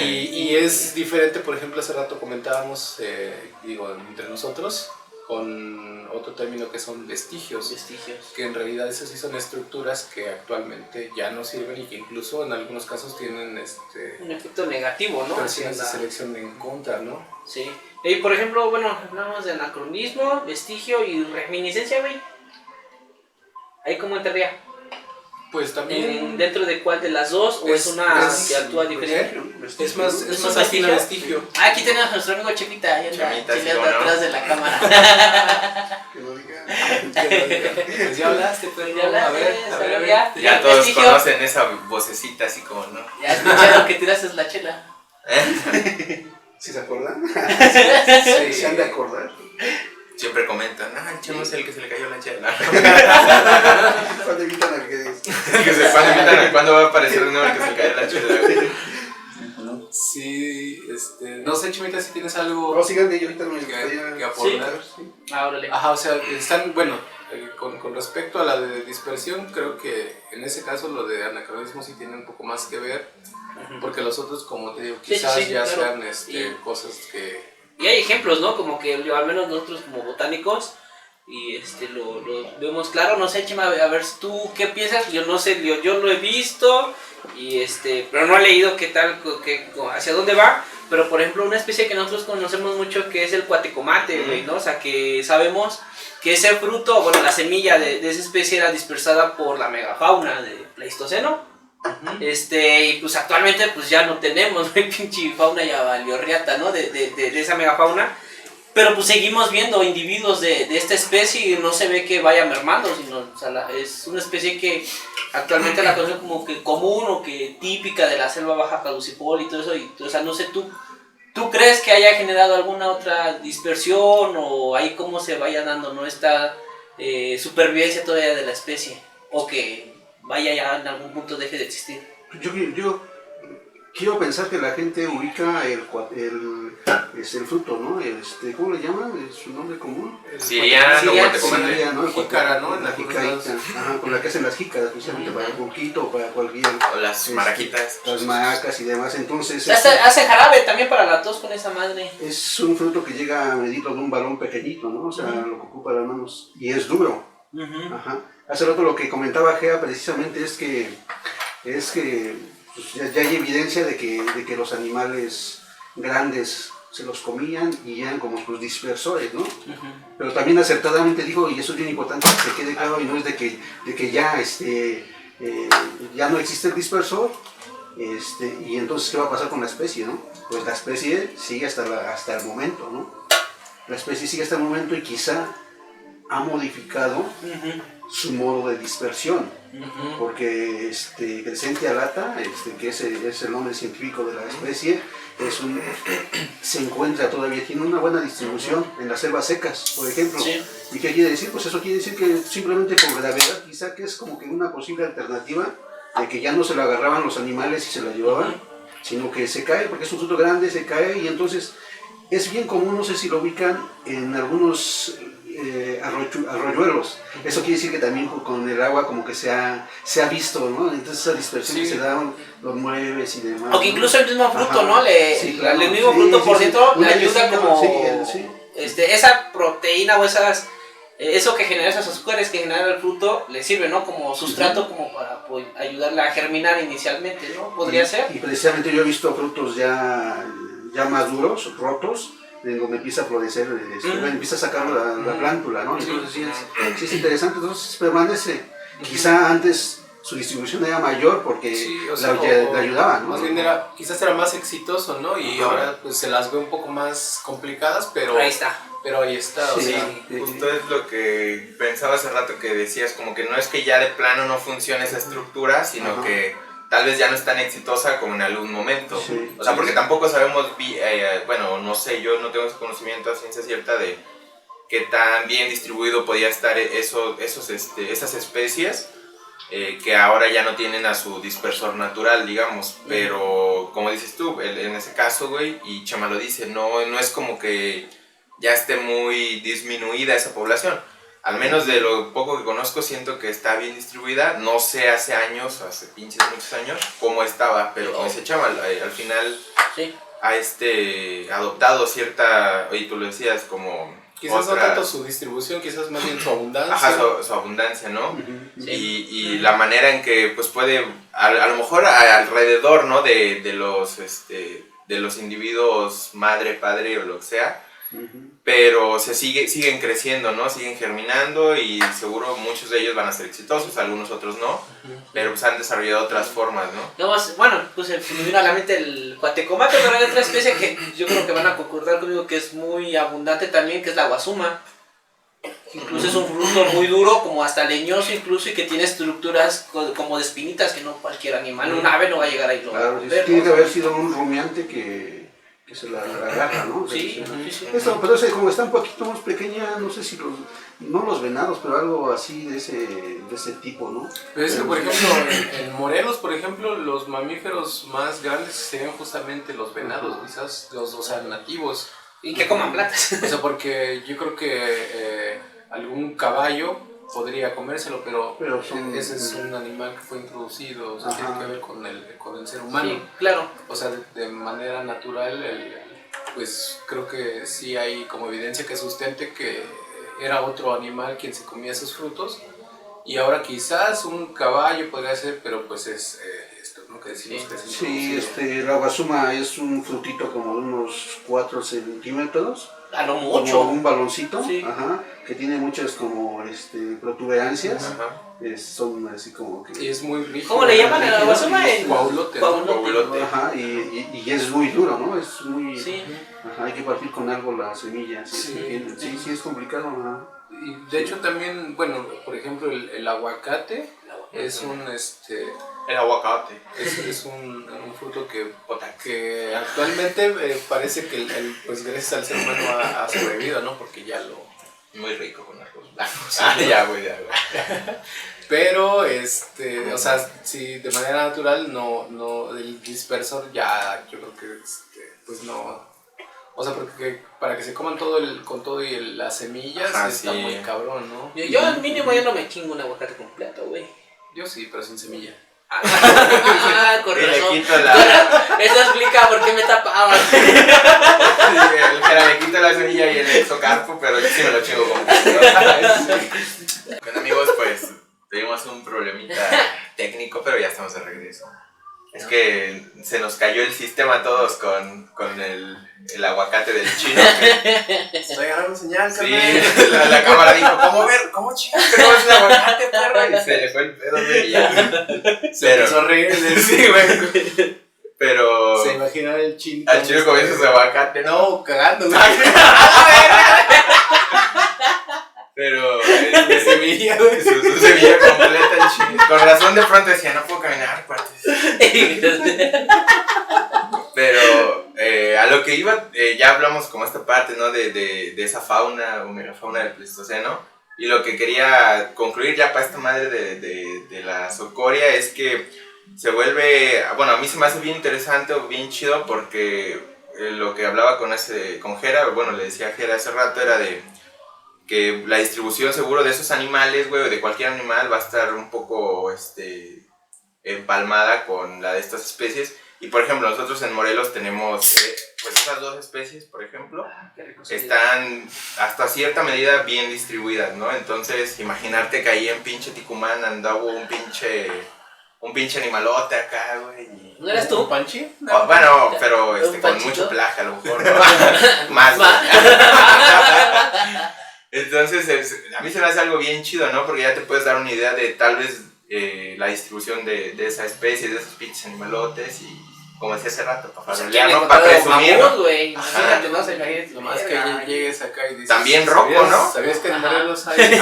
Y es diferente, por ejemplo, hace rato comentábamos, entre nosotros, con otro término que son vestigios, que en realidad esas sí son estructuras que actualmente ya no sirven y que incluso en algunos casos tienen un efecto negativo, ¿no? Presiones de selección en contra, ¿no? Sí. Y por ejemplo, bueno, hablamos de anacronismo, vestigio y reminiscencia, güey. ¿Ahí cómo entraría? Pues también... ¿Dentro de cuál de las dos? ¿O es una que actúa diferente? Es más afín a vestigio. Aquí tenemos a nuestro amigo Chemita, ahí anda chileando atrás de la cámara. Que lo diga. Pues ya hablaste, pero ya hablaste, a ver. Ya todos conocen esa vocecita así como, ¿no? Ya escucharon que tiraste la chela. ¿Sí se acuerdan? Sí. ¿Se han de acordar? Siempre comentan, el Chemo es el que se le cayó la chela. Cuando invitan al que dice. ¿Cuándo va a aparecer un nombre que se le cayó la chela? Sí, no sé, Chimita, si tienes algo No, sigan de ello, ahorita me que aportar. Sí. Órale. Ajá, o sea, están, bueno, con respecto a la de dispersión, creo que en ese caso lo de anacronismo sí tiene un poco más que ver, porque los otros, como te digo, quizás ya claro. sean cosas que... Y hay ejemplos, ¿no? Como que al menos nosotros como botánicos y lo vemos claro. No sé, Chema, a ver tú qué piensas. Yo no sé, yo lo he visto y pero no he leído qué tal, hacia dónde va. Pero por ejemplo, una especie que nosotros conocemos mucho que es el cuatecomate, güey, ¿no? O sea, que sabemos que ese fruto, bueno, la semilla de esa especie era dispersada por la megafauna de Pleistoceno. Y pues actualmente pues ya no tenemos, ¿no? Pinche fauna ya valió riata, ¿no? De esa megafauna. Pero pues seguimos viendo individuos de esta especie y no se ve que vaya mermando, sino, o sea, es una especie que actualmente la conocen como que común o que típica de la selva baja caducifol y todo eso. Y, o sea, no sé, ¿tú crees que haya generado alguna otra dispersión o ahí cómo se vaya dando, ¿no? Esta supervivencia todavía de la especie? O que vaya ya en algún punto deje de existir. Yo quiero pensar que la gente ubica el fruto, ¿no? ¿Cómo le llaman? ¿Es su nombre común? Siriano, Siria, ¿no? Jícara, ¿no? La jicarita, con la que hacen las jícaras, precisamente para el poquito o para cualquier... O las maraquitas. Las maracas y demás, entonces... Hace jarabe también para la tos con esa madre. Es un fruto que llega a medir de un balón pequeñito, ¿no? O sea, lo que ocupa las manos. Y es duro. Ajá. Hace rato lo que comentaba Gea precisamente es que pues, ya hay evidencia de que los animales grandes se los comían y eran como sus dispersores, ¿no? Pero también acertadamente dijo, y eso es bien importante que se quede claro, y no es de que ya, ya no existe el dispersor, y entonces ¿qué va a pasar con la especie, no? Pues la especie sigue hasta el momento, ¿no? la especie sigue hasta el momento y quizá ha modificado su modo de dispersión, porque Crescentia alata, que es el nombre científico de la especie, se encuentra todavía, tiene una buena distribución en las selvas secas, por ejemplo. Sí. ¿Y qué quiere decir? Pues eso quiere decir que simplemente por gravedad, quizá que es como que una posible alternativa de que ya no se la agarraban los animales y se la llevaban, sino que se cae, porque es un fruto grande, se cae, y entonces es bien común, no sé si lo ubican, en algunos arroyuelos. Eso quiere decir que también con el agua como que se ha visto, ¿no? Entonces esa dispersión que se da, los mueves y demás. O que incluso el mismo fruto, Ajá. ¿no? Sí, claro. El mismo fruto por dentro le ayuda como... Sí. Esa proteína o eso que genera esos azúcares que genera el fruto le sirve, ¿no? Como sustrato, como para ayudarle a germinar inicialmente, ¿no? Podría ser. Y precisamente yo he visto frutos ya maduros, rotos, en donde empieza a florecer, empieza a sacar la plántula, ¿no? Entonces sí es interesante, entonces permanece. Quizá antes su distribución era mayor porque le ayudaba, ¿no? Más bien quizás era más exitoso, ¿no? Y ahora pues se las ve un poco más complicadas, pero ahí está. Pero ahí está, Sí, o sea, justo es lo que pensaba hace rato que decías, como que no es que ya de plano no funcione esa estructura, sino que tal vez ya no es tan exitosa como en algún momento. Sí. O sea, porque tampoco sabemos, bueno, no sé, yo no tengo ese conocimiento a ciencia cierta de qué tan bien distribuido podía estar esas especies que ahora ya no tienen a su dispersor natural, digamos. Pero, como dices tú, en ese caso, güey, y Chama lo dice, no es como que ya esté muy disminuida esa población. Al menos de lo poco que conozco, siento que está bien distribuida. No sé hace pinches muchos años, cómo estaba, pero como dice Chama, al final ha adoptado cierta, oye, tú lo decías, como... Quizás no tanto su distribución, quizás más bien su abundancia. Ajá, su abundancia, ¿no? Y la manera en que pues puede, a lo mejor alrededor, ¿no? de los individuos madre, padre o lo que sea, pero siguen creciendo, ¿no? Siguen germinando y seguro muchos de ellos van a ser exitosos, algunos otros no, pero pues han desarrollado otras formas, ¿no? Bueno, pues se me vino a la mente el cuatecomate, pero hay otra especie que yo creo que van a concordar conmigo que es muy abundante también, que es la guasuma. Incluso es un fruto muy duro, como hasta leñoso incluso, y que tiene estructuras como de espinitas que no cualquier animal, un ave no va a llegar ahí. Claro, tiene que haber sido un rumiante que se la agarra, ¿no? Sí. Eso, pero como está un poquito más pequeña, no sé si no los venados, pero algo así de ese tipo, ¿no? Pero es que, por ejemplo, en Morelos, por ejemplo, los mamíferos más grandes serían justamente los venados, quizás los nativos. Y que coman plantas. O sea, porque yo creo que algún caballo podría comérselo, pero ese es un animal que fue introducido, o sea, tiene que ver con el ser humano. Sí, claro. O sea, de manera natural, pues creo que sí hay como evidencia que sustente que era otro animal quien se comía esos frutos, y ahora quizás un caballo podría ser, pero pues es esto, ¿no? Que decimos que es introducido. Sí, la guasuma es un frutito como de unos 4 centímetros. A lo mucho. Como un baloncito, sí. Que tiene muchas como protuberancias. Son así como que... Y es muy rígido. ¿Cómo le llaman a la guasuma? Guaulote. Guaulote. Y es muy duro, ¿no? Es muy... Sí. Hay que partir con algo la semilla. Sí, es complicado. Y de hecho también, bueno, por ejemplo, el aguacate es un... El aguacate. Es un fruto que actualmente parece que pues gracias al ser humano ha sobrevivido, ¿no? Porque ya Muy rico con arroz blanco. Ya, güey. Pero, o sea, si de manera natural no, el dispersor ya, yo creo que, pues no, o sea, porque para que se coman con todo y las semillas está muy cabrón, ¿no? Yo al mínimo yo no me chingo un aguacate completo, güey. Yo sí, pero sin semilla. Con razón. Eso explica por qué me tapaba. Le quito la semilla y el exocarpo, pero sí me lo chingo completo. Bueno, amigos, pues tuvimos un problemita técnico, pero ya estamos de regreso. Es que se nos cayó el sistema a todos con el aguacate del chino. Estoy agarrando señal, sí, la cámara dijo, ¿cómo chingas tenemos el aguacate, perro? Y se le fue el pedo de ella. Se empezó a reír. Sí, güey. Pero... Se imaginaba el chino. Al chino comienza su aguacate, no, cagando, güey. Pero De semilla, güey. su semilla completa el chile. Con razón de pronto decía, no puedo caminar, cuates. Pero a lo que iba, ya hablamos como esta parte, ¿no? De esa fauna o megafauna del Pleistoceno. Y lo que quería concluir ya para esta madre de la Socoria es que se vuelve, bueno, a mí se me hace bien interesante o bien chido porque lo que hablaba con Jera, bueno, le decía a Jera hace rato era de que la distribución seguro de esos animales, güey, o de cualquier animal va a estar un poco, empalmada con la de estas especies. Y por ejemplo, nosotros en Morelos tenemos, pues esas dos especies, por ejemplo, están hasta cierta medida bien distribuidas, ¿no? Entonces, imaginarte que ahí en pinche Ticumán andaba un pinche animalote acá, güey. ¿No eras tú? ¿Un panchi? Oh, bueno, pero ¿Un con panchito? mucho pelaje a lo mejor, ¿no? Más. Entonces, a mí se me hace algo bien chido, ¿no? Porque ya te puedes dar una idea de tal vez la distribución de esa especie, de esos pinches animalotes y como decía hace rato, para farolear, ¿no? Para presumir, ¿no? güey. Ajá. Imagínate, no se imagínate. Nomás que llegues acá y dices... También roco, ¿no? ¿Sabías que en Ajá. Morelos hay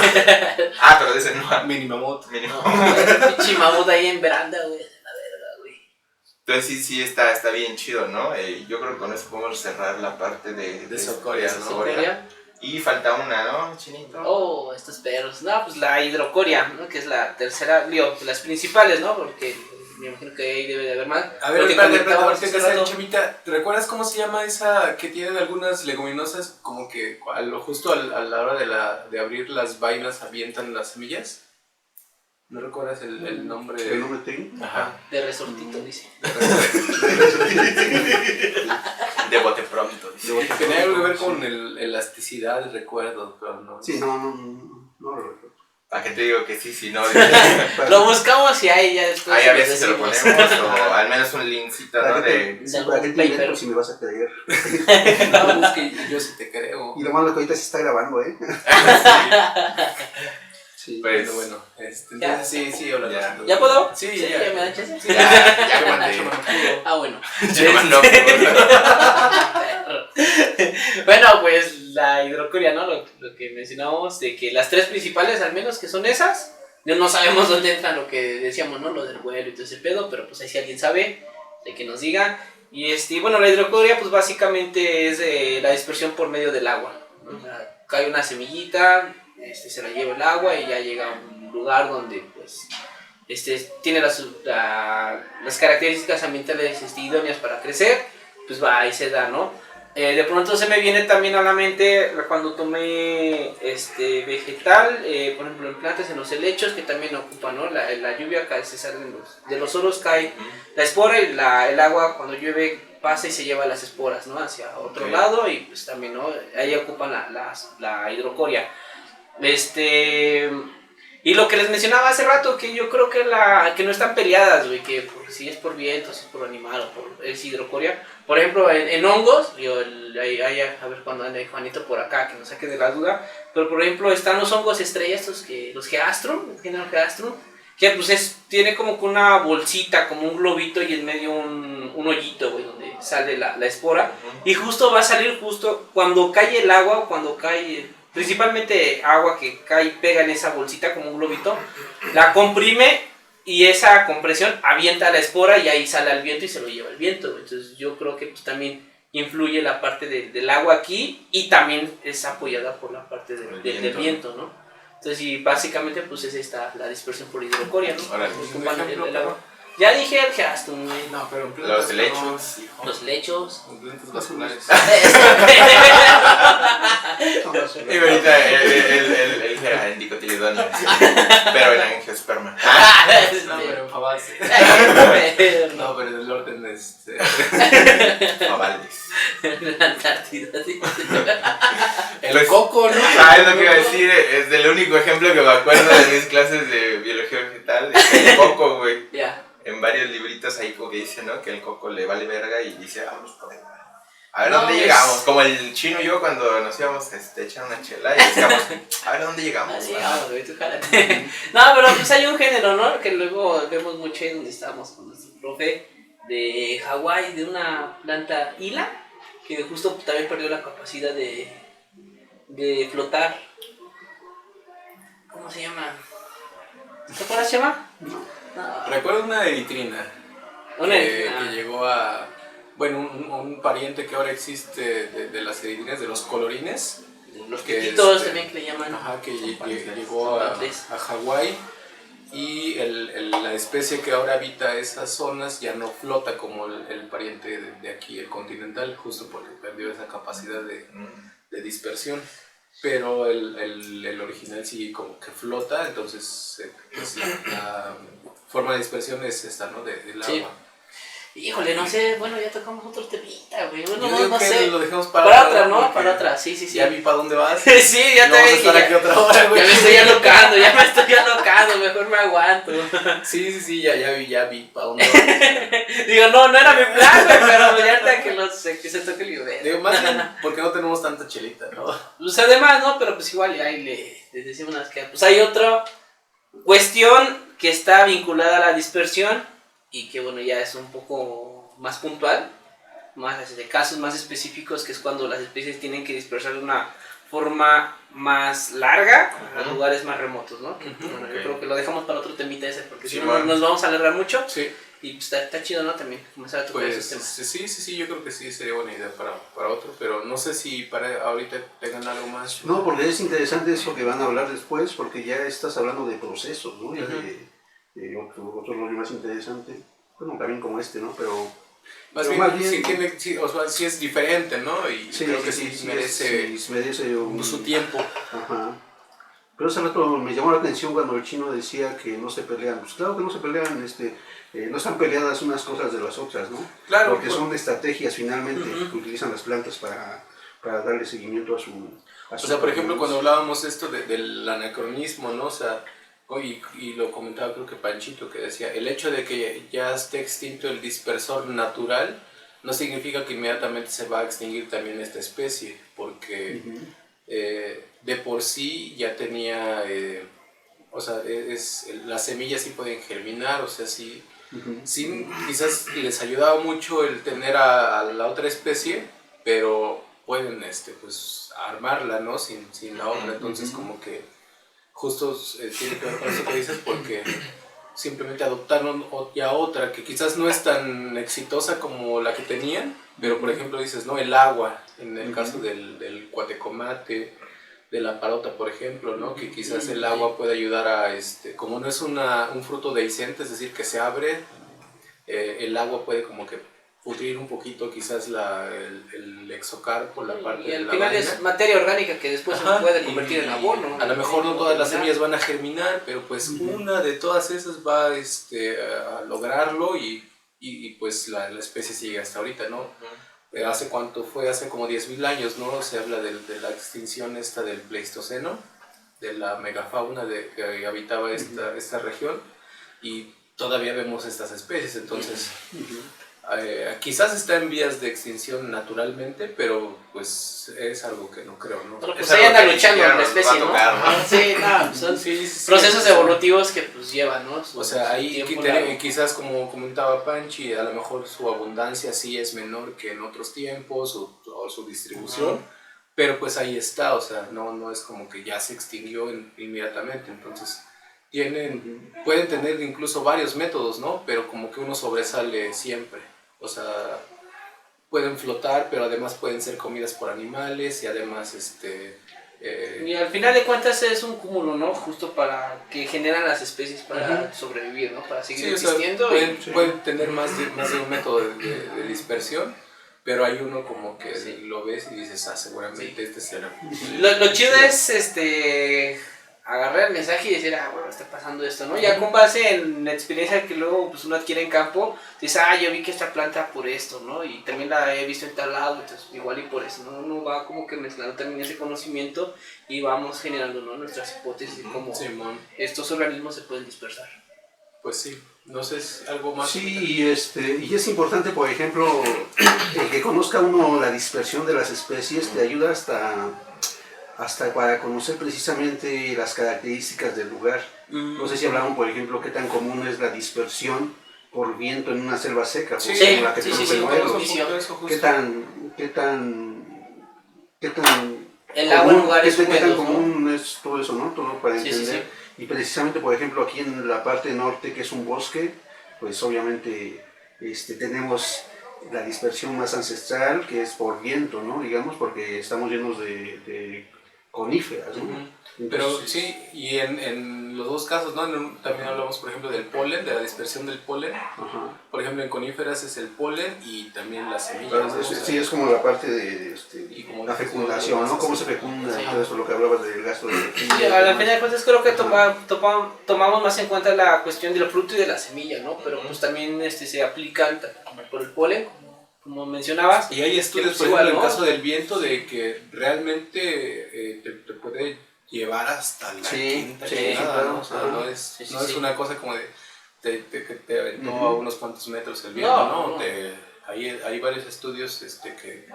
Ah, pero de ese no. mini mamut? Mínimo. Pinche mamut ahí en veranda, güey. La verga, güey. Entonces sí está bien chido, ¿no? Yo creo que con eso podemos cerrar la parte de Socoria, de ¿no? Socoria. Y falta una, ¿no, Chinito? Oh, estos perros. No, pues la hidrocoria, ¿no? Que es la tercera, digo, las principales, ¿no? Porque me imagino que ahí debe de haber más. A ver, Lo que espérate, comentábamos ahorita hace que sea rato. Chemita, ¿te recuerdas cómo se llama esa que tienen algunas leguminosas como que justo a la hora de abrir las vainas avientan las semillas? ¿No recuerdas el nombre? ¿El nombre técnico? Ajá. De resortito, dice. De bote pronto. dice. Tenía algo que ver con el elasticidad, el recuerdo, pero no. Sí, no lo recuerdo. ¿Para qué te digo que sí, no? Lo buscamos y ahí ya después. Ahí a ver si se lo decimos. ponemos o al menos un linkcito, ¿no? ¿Para qué De... te, ¿para qué te paper. invento si me vas a creer? No, es que yo sí te creo. Y lo malo es que ahorita se está grabando, ¿eh? Sí. Pues, Bueno, entonces sí, hola. Ya. ¿Ya puedo? Sí, Sí, ya. ya me dan chance. Sí, ya me mandé. Ah, bueno. Yo no, Bueno, pues la hidrocuria, ¿no? Lo que mencionábamos, de que las tres principales, al menos, que son esas, no sabemos dónde entra lo que decíamos, ¿no? Lo del vuelo y todo ese pedo, pero pues ahí si alguien sabe, de que nos diga. Y bueno, la hidrocuria, pues básicamente es la dispersión por medio del agua, ¿no? O sea, cae una semillita, se la lleva el agua y ya llega a un lugar donde, pues, tiene las características ambientales idóneas para crecer, pues va y se da, ¿no? De pronto se me viene también a la mente cuando tomé vegetal, por ejemplo en plantas, en los helechos, que también ocupan, ¿no? La lluvia cae, se salen de los soros cae la espora y el agua cuando llueve pasa y se lleva las esporas, ¿no? Hacia otro lado y pues también, ¿no? Ahí ocupan la hidrocoria. Y lo que les mencionaba hace rato, que yo creo que no están peleadas, güey, que si es por viento, si es por animal o por es hidrocoria. Por ejemplo, en hongos, a ver cuando ande Juanito por acá, que nos saque de la duda, pero por ejemplo están los hongos estrellas, los Geastrum, el género Geastrum, que pues tiene como que una bolsita, como un globito y en medio un hoyito, güey, donde sale la espora, y justo va a salir justo cuando cae el agua, cuando cae... Principalmente agua que cae y pega en esa bolsita como un globito, la comprime y esa compresión avienta la espora y ahí sale al viento y se lo lleva el viento. Entonces yo creo que pues, también influye la parte del agua aquí y también es apoyada por la parte del viento, ¿no? Entonces y básicamente pues es esta la dispersión por hidrocoria, ¿no? Ahora, El agua. Ya dije el Geastrum, güey. No, pero en Los plantas helechos. no, Los lechos. en plantas vasculares. Y ahorita el era en dicotiledonio, pero en angiosperma. No, pero en Fabas. No, pero en el orden Ovales. La Antártida. el Pues, coco, ¿no? Es lo que iba a decir, es del único ejemplo que me acuerdo de mis clases de biología vegetal, es el coco, güey. Ya. En varios libritos ahí como que dice, ¿no? Que el coco le vale verga y dice, vamos por ahí. A ver No, dónde es- llegamos. Como el chino y yo cuando nos íbamos a echar una chela y decíamos, a ver dónde llegamos. Así, ¿no? vamos, güey, tú jálate. No, pero pues hay un género, ¿no? Que luego vemos mucho ahí donde estábamos con nuestro profe de Hawái, de una planta hila, que justo también perdió la capacidad de flotar. ¿Cómo se llama? ¿Te acuerdas, Chema? No. Recuerdo una eritrina que llegó a, bueno, un pariente que ahora existe de las eritrinas, de los colorines. Los pititos también que le llaman. Ajá, que llegó a Hawái. Y la especie que ahora habita esas zonas ya no flota como el pariente de aquí, el continental, justo porque perdió esa capacidad de dispersión. Pero el original sí como que flota, entonces pues la forma de dispersión es esta, ¿no? Del sí. agua. Híjole, no sé, bueno, ya tocamos otro temita, güey. Bueno, yo digo no que sé. Lo dejamos para otra, ¿no? Para otra, sí. Ya vi para dónde vas. Sí, ya te dije. Aquí otra hora, güey. Ya me estoy alocando, mejor me aguanto. Sí, ya vi para dónde vas. Digo, no era mi plan, güey, pero ya ahorita que se toque el video. Digo, más bien, porque no tenemos tanta chelita, ¿no? Pues además, ¿no? Pero pues igual ahí les decimos unas que... Pues hay otra cuestión que está vinculada a la dispersión y que, bueno, ya es un poco más puntual, más de casos más específicos, que es cuando las especies tienen que dispersar de una forma más larga a lugares más remotos, ¿no? Bueno, yo creo que lo dejamos para otro temita ese, porque si no nos vamos a alargar mucho. Sí. Y pues está chido, ¿no? También comenzar a tocar esos temas. Sí, yo creo que sí sería buena idea para otro, pero no sé si para ahorita tengan algo más. No, porque es interesante eso que van a hablar después, porque ya estás hablando de procesos, ¿no? Ya de otro rollo más interesante, bueno, también como este, ¿no? Pero más bien sí es diferente, ¿no? Y creo que sí merece su tiempo. Ajá. Pero hace rato me llamó la atención cuando el chino decía que no se pelean. Pues claro que no se pelean, no están peleadas unas cosas de las otras, ¿no? Claro. Porque son estrategias finalmente que utilizan las plantas para darle seguimiento a su... O sea, por ejemplo, cuando hablábamos esto del anacronismo, ¿no? O sea, y lo comentaba creo que Panchito, que decía, el hecho de que ya esté extinto el dispersor natural no significa que inmediatamente se va a extinguir también esta especie, porque de por sí ya tenía, o sea, las semillas sí pueden germinar, o sea, sí, quizás les ayudaba mucho el tener a la otra especie, pero pueden pues armarla, ¿no? Sin la otra, entonces como que justo tiene que ver con eso que dices, porque simplemente adoptaron ya otra que quizás no es tan exitosa como la que tenían, pero por ejemplo dices, ¿no? El agua, en el caso del cuatecomate, de la parota, por ejemplo, ¿no? Que quizás el agua puede ayudar a, como no es un fruto dehiscente, es decir, que se abre, el agua puede como que pudrir un poquito quizás el exocarpo, la parte y de al la final vaina. Es materia orgánica que después se puede convertir en abono. A lo mejor no todas las semillas van a germinar, pero pues una de todas esas va a lograrlo y pues la especie sigue hasta ahorita, ¿no? ¿Hace cuánto fue? Hace como 10.000 años, ¿no? Se habla de la extinción del Pleistoceno, de la megafauna que habitaba esta región, y todavía vemos estas especies, entonces quizás está en vías de extinción naturalmente, pero pues es algo que no creo, ¿no? Pero pues ahí anda luchando la especie, ¿no? Sí, son procesos evolutivos que pues llevan, ¿no? O sea, ahí quizás como comentaba Panchi, a lo mejor su abundancia sí es menor que en otros tiempos o su distribución, pero pues ahí está, o sea, no es como que ya se extinguió inmediatamente, entonces pueden tener incluso varios métodos, ¿no? Pero como que uno sobresale siempre. O sea, pueden flotar, pero además pueden ser comidas por animales y además y al final de cuentas es un cúmulo, ¿no? Justo para que generan las especies para sobrevivir, ¿no? Para seguir existiendo. O sea, pueden tener más de un método de dispersión, pero hay uno como que lo ves y dices, seguramente este será. Lo chido es agarrar el mensaje y decir, bueno, está pasando esto, ¿no? Ya con base en la experiencia que luego pues, uno adquiere en campo, dices, yo vi que esta planta por esto, ¿no? Y también la he visto en tal lado, entonces igual y por eso, ¿no? Uno va como que mezclando también ese conocimiento y vamos generando, ¿no? Nuestras hipótesis de cómo estos organismos se pueden dispersar. Pues sí, no sé, es algo más. Sí, y es importante, por ejemplo, el que conozca uno la dispersión de las especies te ayuda hasta para conocer precisamente las características del lugar. No sé si hablaban, por ejemplo, qué tan común es la dispersión por viento en una selva seca, como la que tenemos en Morelos. ¿Qué tan El agua en lugares ¿Qué tan húmedos, ¿no? común es todo eso, no? Todo para Sí, entender. sí, Y precisamente, por ejemplo, aquí en la parte norte, que es un bosque, pues obviamente tenemos la dispersión más ancestral, que es por viento, ¿no? Digamos, porque estamos llenos de coníferas, ¿no? Ujú. Entonces, Pero sí, y en los dos casos, ¿no? También hablamos, por ejemplo, del polen, de la dispersión del polen. ajá. Por ejemplo, en coníferas es el polen y también las semillas. Pero ¿no? sí, es como la parte de Y como la dices, fecundación, ¿no? Cómo se sí. fecunda, Sí. todo eso, lo que hablabas del gasto de energía. Sí, a la final de cuentas creo que tomamos más en cuenta la cuestión del fruto y de la semilla, ¿no? Pero pues también se aplican por el polen, como mencionabas. Y hay estudios, pues por igual, ejemplo, en ¿no? el caso del viento, de que realmente te puede llevar hasta la Sí, quinta sí, llegada, claro, ¿no? O sea, claro. no es, Sí, sí, no es sí. una cosa como de que te aventó Ujú. a unos cuantos metros el viento, No, ¿no? no. Hay varios estudios que...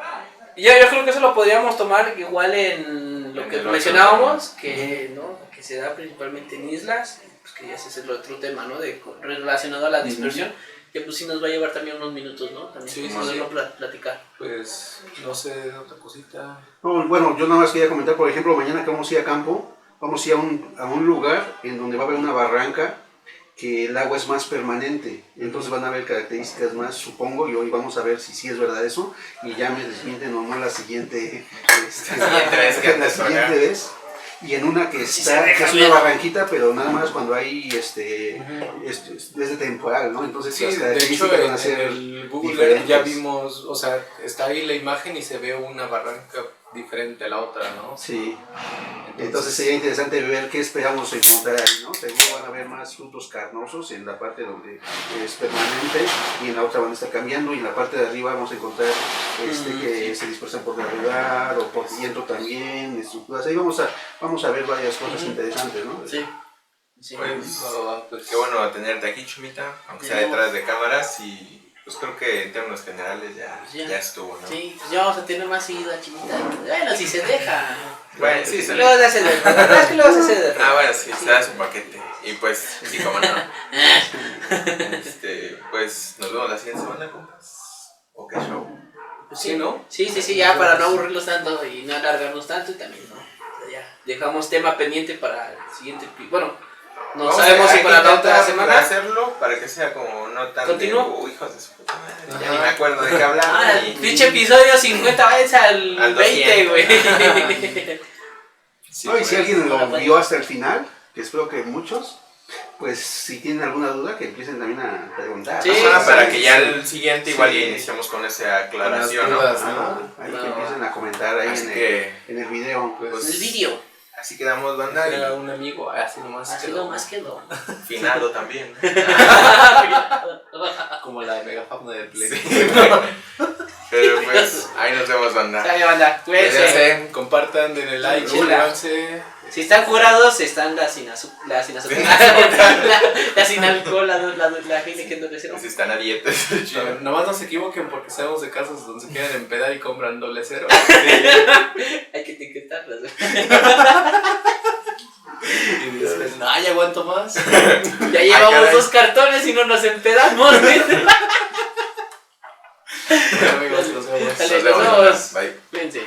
Yo creo que eso lo podríamos tomar igual en lo En que el mencionábamos, que, ¿no? Que se da principalmente en islas, pues que ya ese es el otro tema, ¿no? Relacionado a la dispersión, que pues sí nos va a llevar también unos minutos, ¿no? También Sí, sí, poderlo platicar. Pues, no sé, otra cosita. No, bueno, yo nada más quería comentar, por ejemplo, mañana que vamos a ir a campo, vamos a ir a un lugar en donde va a haber una barranca que el agua es más permanente, entonces van a haber características más, supongo, y hoy vamos a ver si sí es verdad eso, y ya me desmienten o no la siguiente, siguiente vez que la andes por siguiente acá. vez. Y en una que Sí está, se deja que es una ver. barranquita, pero nada más cuando hay es de temporal, ¿no? Entonces Sí, las de hecho características van a en ser el Google Earth ya diferentes. vimos, o sea, está ahí la imagen y se ve una barranca diferente a la otra, ¿no? Sí. Entonces sería interesante ver qué esperamos encontrar ahí, ¿no? Seguro van a haber más frutos carnosos en la parte donde es permanente y en la otra van a estar cambiando y en la parte de arriba vamos a encontrar que se dispersan por gravedad o por viento también, estructuras. Ahí vamos a ver varias cosas interesantes, ¿no? Sí. Sí. Pues, Qué bueno tenerte aquí, Chumita, aunque sea detrás de cámaras, y pues creo que en términos generales ya estuvo, ¿no? Sí, pues ya vamos a tener más seguido a Chinita. Bueno, si se deja. Bueno, sí, se Luego se hace de la verdad es que luego se hace de Ah, bueno, sí, se da su paquete. Y pues, sí, cómo no. Pues nos vemos la siguiente semana, compas. ¿O qué show? Pues sí, ¿no? Sí, ya para no aburrirlos tanto y no alargarnos tanto y también, ¿no? O sea, ya dejamos tema pendiente para el siguiente. Bueno, no Vamos sabemos a si para la otra intentar semana. hacerlo para que sea como no tan ¿Continúo? de, hijos de su puta madre, ya ni me acuerdo de qué hablar. Ah, el pinche episodio 50 veces al Al 20, 200. güey. Sí, No, y si pues, alguien lo bueno. vio hasta el final, que espero que muchos, pues si tienen alguna duda que empiecen también a preguntar. Sí, ajá, sí, para sí, que ya sí. el siguiente igual Sí. ya iniciamos con esa aclaración, ¿no? Con las dudas, Ajá, ahí que empiecen a comentar ahí Así en que, en el video. pues, El vídeo. así quedamos, banda, era y un amigo, así nomás. Así quedó. nomás quedó. finado también. Como la de Megafabna de Play. Pero pues, ahí nos vemos, banda. Sale, banda. Cuídense. Cuídense, compartan, denle like, Chula. suscríbanse. Si están curados, están la sin azúcar. La sin azúcar. La sin alcohol, la gente que no le cero. Si están a dieta, es chido. No, nomás no se equivoquen porque sabemos de casos donde se quieren empedar y compran doble cero. Hay que etiquetarlas. Y dices, no, ya aguanto más. Ya llevamos caray. 2 cartones y no nos empedamos. Bueno, amigos, nos vemos. Dale, Nos vemos, nos vemos. banda. Bye. Cuídense.